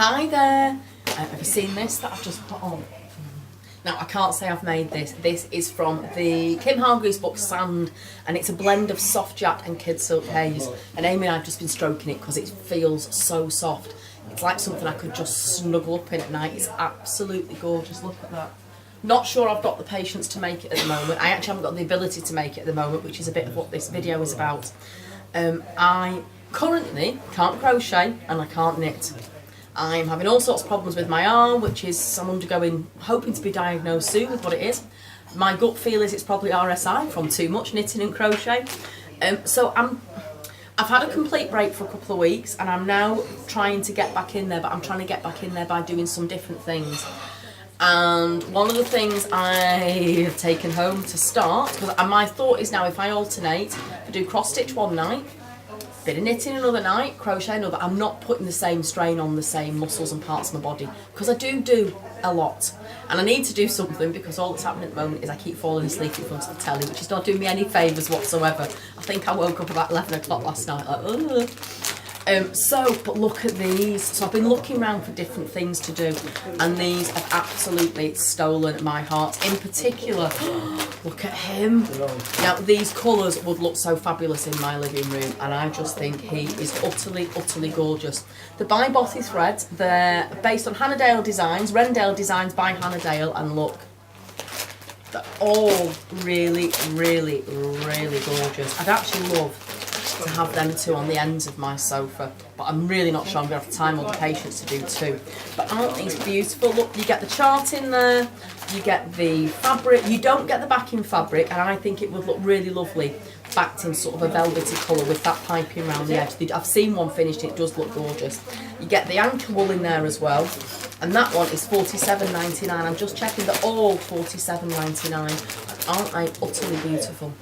Hi there! Have you seen this that I've just put on? Now, I can't say I've made this. This is from the Kim Hargreaves book Sand, and it's a blend of soft jack and kid silk haze. And Amy and I have just been stroking it because it feels so soft. It's like something I could just snuggle up in at night. It's absolutely gorgeous. Look at that. Not sure I've got the patience to make it at the moment. I actually haven't got the ability to make it at the moment, which is a bit of what this video is about. I currently can't crochet and I can't knit. I'm having all sorts of problems with my arm, which is I'm hoping to be diagnosed soon with what it is. My gut feel is it's probably RSI from too much knitting and crochet. So I've had a complete break for a couple of weeks and I'm now trying to get back in there, but I'm trying to get back in there by doing some different things. And one of the things I have taken home to start, because my thought is now if I alternate, if I do cross stitch one night, bit of knitting another night, crochet another, I'm not putting the same strain on the same muscles and parts of my body, because I do a lot. And I need to do something because all that's happening at the moment is I keep falling asleep in front of the telly, which is not doing me any favours whatsoever. I think I woke up about 11 o'clock last night like, ugh. But look at these. So I've been looking around for different things to do, and these have absolutely stolen my heart. In particular, look at him. Now these colours would look so fabulous in my living room, and I just think he is utterly gorgeous. They're by Bothy Threads. They're based on Wrendale Designs, Wrendale Designs by Wrendale, and look, they're all really gorgeous. I'd actually love to have them two on the ends of my sofa, but I'm really not sure I'm going to have the time or the patience to do two. But aren't these beautiful? Look, you get the chart in there, you get the fabric, you don't get the backing fabric, and I think it would look really lovely backed in sort of a velvety colour with that piping around the edge. I've seen one finished, it does look gorgeous. You get the anchor wool in there as well, and that one is $47.99. I'm just checking, they're all $47.99. Aren't they utterly beautiful?